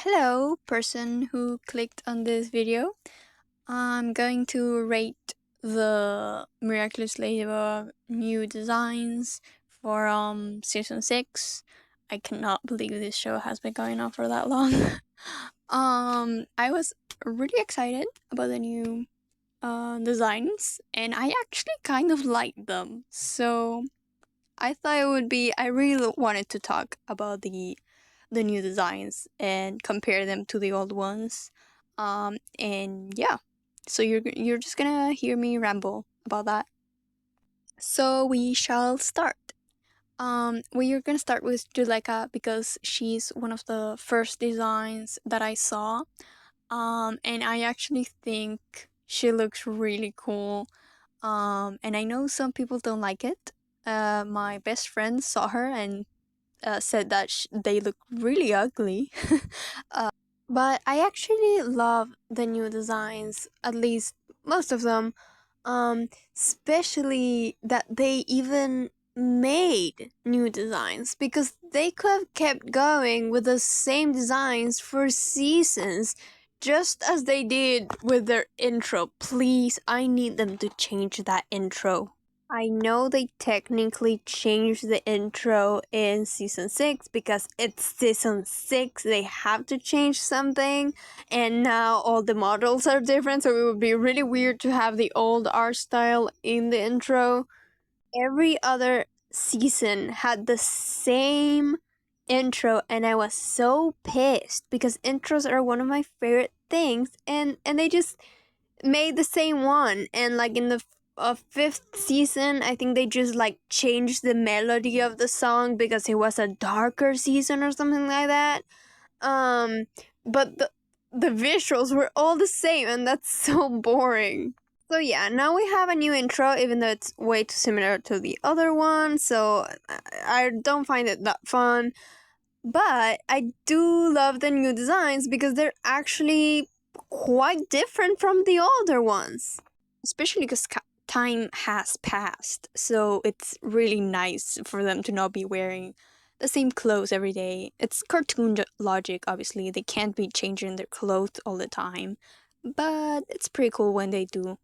Hello, person who clicked on this video. I'm going to rate the Miraculous Ladybug new designs for season 6. I cannot believe this show has been going on for that long. I was really excited about the new designs, and I actually kind of liked them. So I thought I really wanted to talk about the new designs and compare them to the old ones. And yeah, so you're just gonna hear me ramble about that. So we shall start. We are gonna start with Juleka because she's one of the first designs that I saw. And I actually think she looks really cool. And I know some people don't like it. My best friend saw her and said that they look really ugly. But I actually love the new designs, at least most of them. Especially that they even made new designs because they could have kept going with the same designs for seasons, just as they did with their intro. Please, I need them to change that intro. I know they technically changed the intro in season 6 because it's season 6. They have to change something, and now all the models are different, so it would be really weird to have the old art style in the intro. Every other season had the same intro, and I was so pissed because intros are one of my favorite things, and they just made the same one. And like in the fifth season, I think they just like changed the melody of the song because it was a darker season or something like that. um but the visuals were all the same, and that's so boring. So yeah, now we have a new intro, even though it's way too similar to the other one, so I don't find it that fun. But I do love the new designs because they're actually quite different from the older ones. Especially because time has passed, so it's really nice for them to not be wearing the same clothes every day. It's cartoon logic, obviously. They can't be changing their clothes all the time, but it's pretty cool when they do.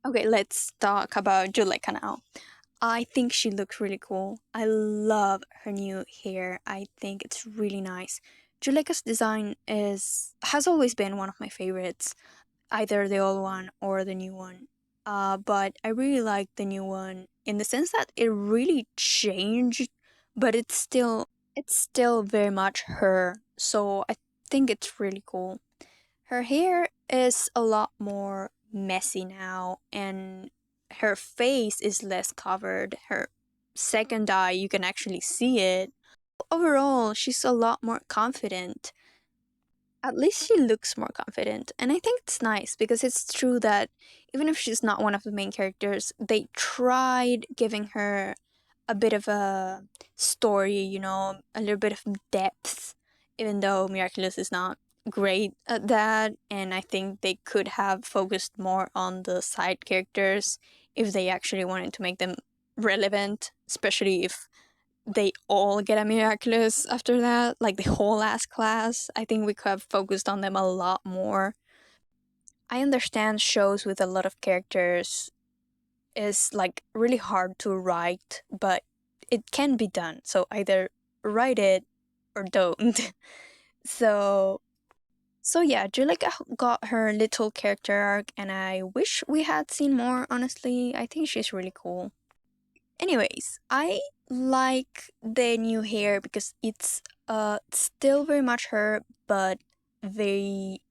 Okay, let's talk about Juleka now. I think she looks really cool. I love her new hair. I think it's really nice. Juleka's design has always been one of my favorites, either the old one or the new one. But I really like the new one in the sense that it really changed, but it's still very much her. So I think it's really cool. Her hair is a lot more messy now, and her face is less covered. Her second eye, you can actually see it. Overall, she's a lot more confident. At least she looks more confident, and I think it's nice because it's true that even if she's not one of the main characters, they tried giving her a bit of a story, a little bit of depth, even though Miraculous is not great at that. And I think they could have focused more on the side characters if they actually wanted to make them relevant, especially if they all get a Miraculous after that, like the whole last class. I think we could have focused on them a lot more. I understand shows with a lot of characters is like really hard to write, but it can be done. So either write it or don't. so so yeah, Juleka got her little character arc, and I wish we had seen more, honestly. I think she's really cool. Anyways, I like the new hair because it's still very much her, but very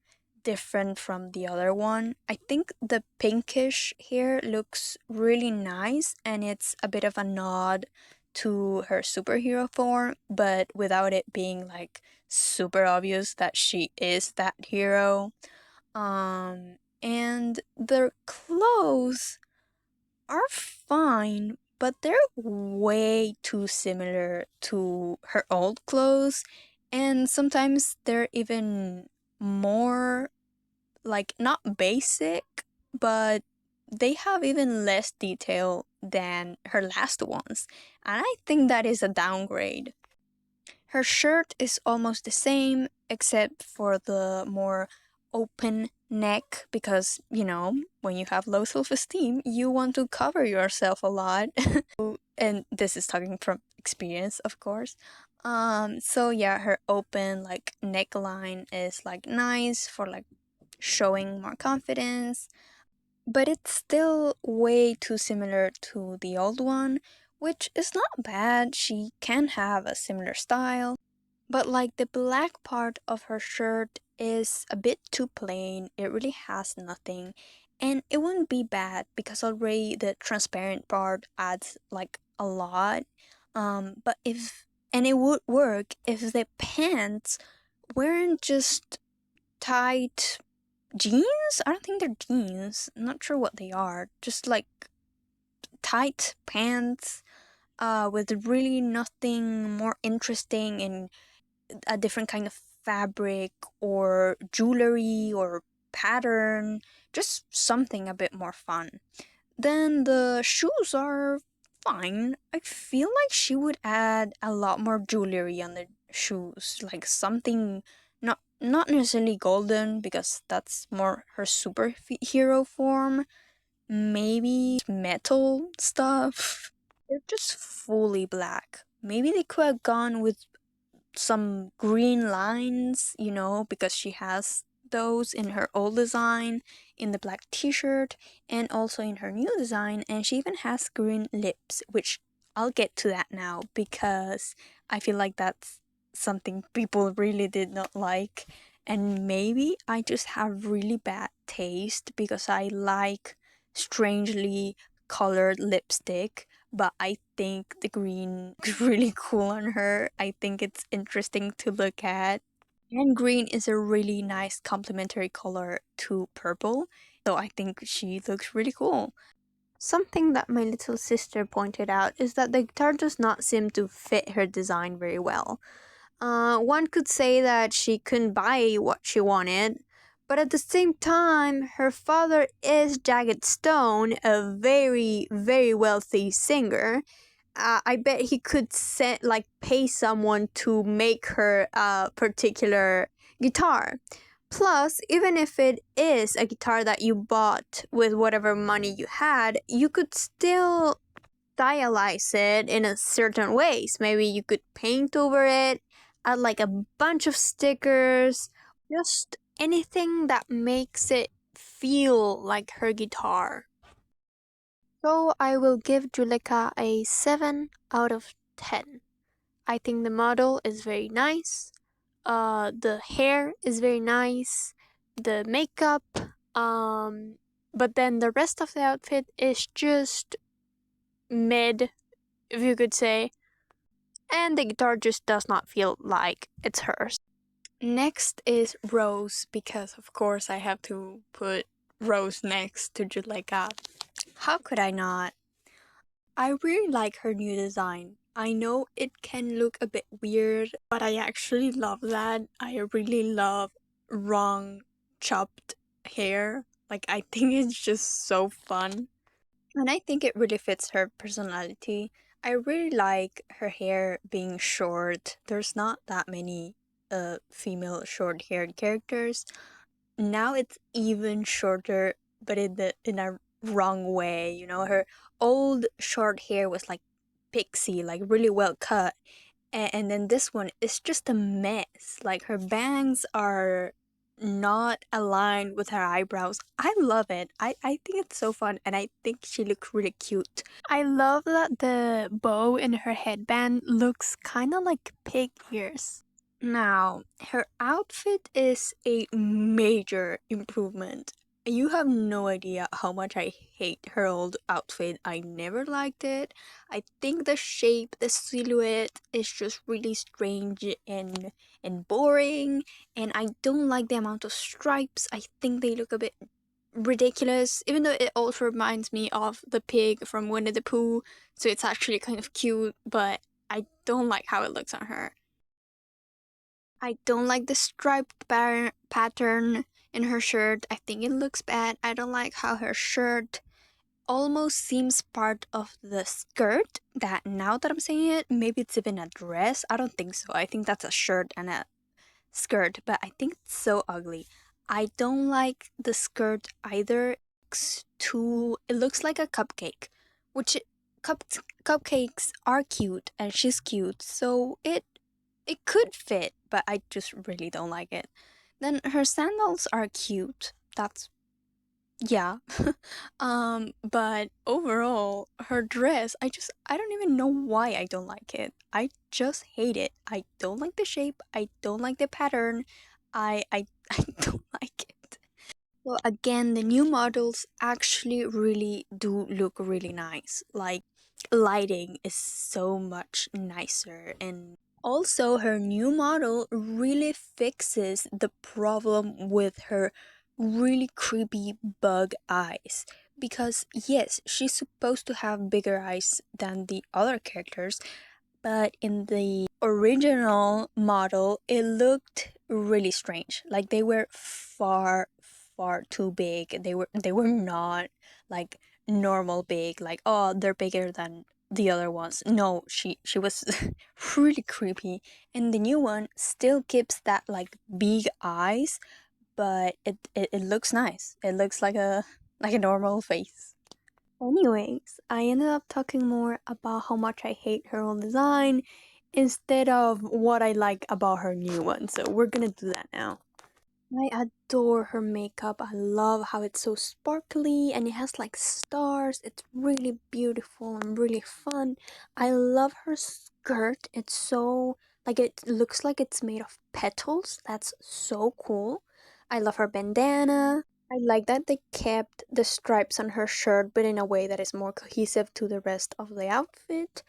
different from the other one. I think the pinkish hair looks really nice, and it's a bit of a nod to her superhero form, but without it being like super obvious that she is that hero. And their clothes are fine, but they're way too similar to her old clothes, and sometimes they're even more like not basic, but they have even less detail than her last ones, and I think that is a downgrade. Her shirt is almost the same, except for the more open neck, because, when you have low self esteem, you want to cover yourself a lot. And this is talking from experience, of course. So yeah, her open like neckline is like nice for like showing more confidence, but it's still way too similar to the old one, which is not bad. She can have a similar style, but like the black part of her shirt is a bit too plain. It really has nothing. And it wouldn't be bad because already the transparent part adds like a lot. But if and it would work if the pants weren't just tight jeans. I don't think they're jeans. I'm not sure what they are. Just like tight pants with really nothing more interesting and a different kind of fabric or jewelry or pattern, just something a bit more fun. Then the shoes are fine. I feel like she would add a lot more jewelry on the shoes, like something not necessarily golden because that's more her superhero form. Maybe metal stuff. They're just fully black. Maybe they could have gone with some green lines, because she has those in her old design, in the black t shirt, and also in her new design. And she even has green lips, which I'll get to that now because I feel like that's something people really did not like. And maybe I just have really bad taste because I like strangely colored lipstick, but I think the green is really cool on her. I think it's interesting to look at. And green is a really nice complementary color to purple, so I think she looks really cool. Something that my little sister pointed out is that the guitar does not seem to fit her design very well. One could say that she couldn't buy what she wanted, but at the same time, her father is Jagged Stone, a very, very wealthy singer. I bet he could pay someone to make her a particular guitar. Plus, even if it is a guitar that you bought with whatever money you had, you could still stylize it in a certain ways. Maybe you could paint over it, add like a bunch of stickers, just anything that makes it feel like her guitar. So I will give Juleka a 7 out of 10. I think the model is very nice. The hair is very nice. The makeup, but then the rest of the outfit is just mid, if you could say. And the guitar just does not feel like it's hers. Next is Rose, because of course I have to put Rose next to Juleka. How could I not? I really like her new design. I know it can look a bit weird, but I actually love that. I really love wrong chopped hair. Like, I think it's just so fun. And I think it really fits her personality. I really like her hair being short. There's not that many female short haired characters. Now it's even shorter, but in a wrong way. Her old short hair was like pixie, like really well cut, and then this one is just a mess. Like her bangs are not aligned with her eyebrows. I love it. I think it's so fun, and I think she looks really cute. I love that the bow in her headband looks kind of like pig ears. Now, her outfit is a major improvement. You have no idea how much I hate her old outfit. I never liked it. I think the shape, the silhouette is just really strange and boring, and I don't like the amount of stripes. I think they look a bit ridiculous, even though it also reminds me of the pig from Winnie the Pooh, so it's actually kind of cute, but I don't like how it looks on her. I don't like the striped pattern in her shirt. I think it looks bad. I don't like how her shirt almost seems part of the skirt. That now that I'm saying it, maybe it's even a dress. I don't think so. I think that's a shirt and a skirt, but I think it's so ugly. I don't like the skirt either. It looks like a cupcake, which cup, cupcakes are cute and she's cute, so it could fit, but I just really don't like it. Then her sandals are cute. That's yeah. But overall, her dress, I don't even know why I don't like it. I just hate it. I don't like the shape. I don't like the pattern. I don't like it. Well, again, the new models actually really do look really nice. Like, lighting is so much nicer, and also her new model really fixes the problem with her really creepy bug eyes. Because yes, she's supposed to have bigger eyes than the other characters, but in the original model, it looked really strange. Like they were far too big. They were not like normal big. Like, oh, they're bigger than the other ones. No, she was really creepy. And the new one still keeps that like big eyes, but it looks nice. It looks like a normal face. Anyways, I ended up talking more about how much I hate her old design instead of what I like about her new one. So we're gonna do that now. I adore her makeup. I love how it's so sparkly and it has like stars. It's really beautiful and really fun. I love her skirt. It's so like it looks like it's made of petals. That's so cool. I love her bandana. I like that they kept the stripes on her shirt, but in a way that is more cohesive to the rest of the outfit.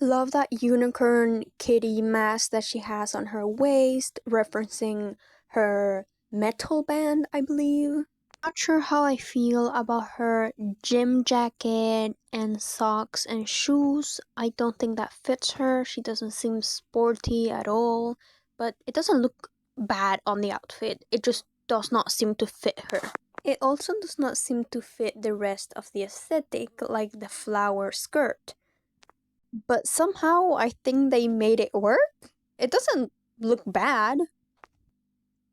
Love that unicorn kitty mask that she has on her waist, referencing her metal band, I believe. Not sure how I feel about her gym jacket and socks and shoes. I don't think that fits her. She doesn't seem sporty at all, but it doesn't look bad on the outfit. It just does not seem to fit her. It also does not seem to fit the rest of the aesthetic, like the flower skirt. But somehow I think they made it work. It doesn't look bad.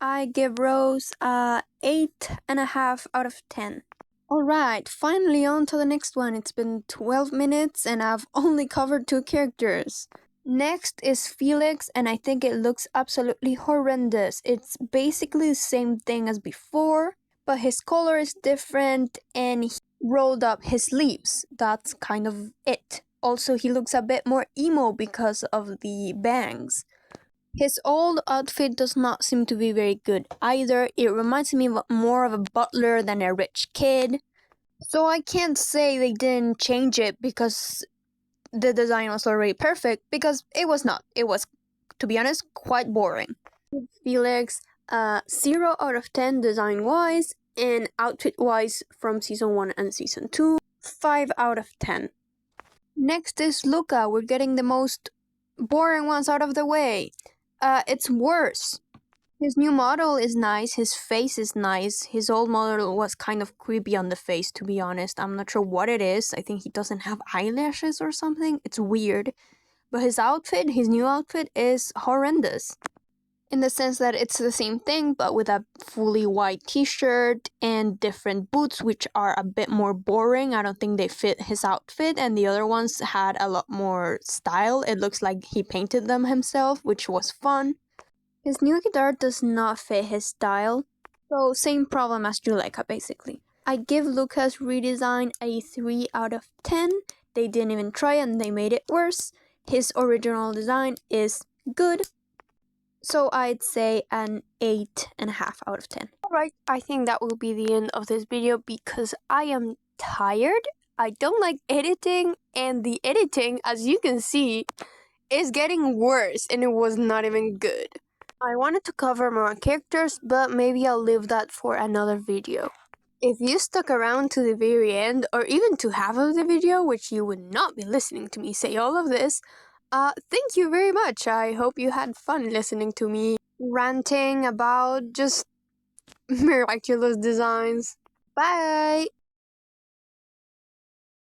I give Rose a 8.5 out of 10. Alright, finally on to the next one. It's been 12 minutes and I've only covered 2 characters. Next is Felix, and I think it looks absolutely horrendous. It's basically the same thing as before, but his color is different and he rolled up his sleeves. That's kind of it. Also, he looks a bit more emo because of the bangs. His old outfit does not seem to be very good either. It reminds me more of a butler than a rich kid. So I can't say they didn't change it because the design was already perfect, because it was not. It was, to be honest, quite boring. Felix, 0 out of 10 design-wise, and outfit-wise from Season 1 and Season 2, 5 out of 10. Next is Luca. We're getting the most boring ones out of the way. It's worse. His new model is nice, his face is nice. His old model was kind of creepy on the face, to be honest. I'm not sure what it is. I think he doesn't have eyelashes or something. It's weird. But his outfit, his new outfit, is horrendous. In the sense that it's the same thing, but with a fully white t-shirt and different boots, which are a bit more boring. I don't think they fit his outfit, and the other ones had a lot more style. It looks like he painted them himself, which was fun. His new guitar does not fit his style, so same problem as Juleka basically. I give Luca's redesign a 3 out of 10. They didn't even try and they made it worse. His original design is good, so I'd say an 8.5 out of 10. Alright, I think that will be the end of this video because I am tired. I don't like editing, and the editing, as you can see, is getting worse and it was not even good. I wanted to cover more characters, but maybe I'll leave that for another video. If you stuck around to the very end, or even to half of the video, which you would not be listening to me say all of this, thank you very much. I hope you had fun listening to me ranting about just miraculous designs. Bye!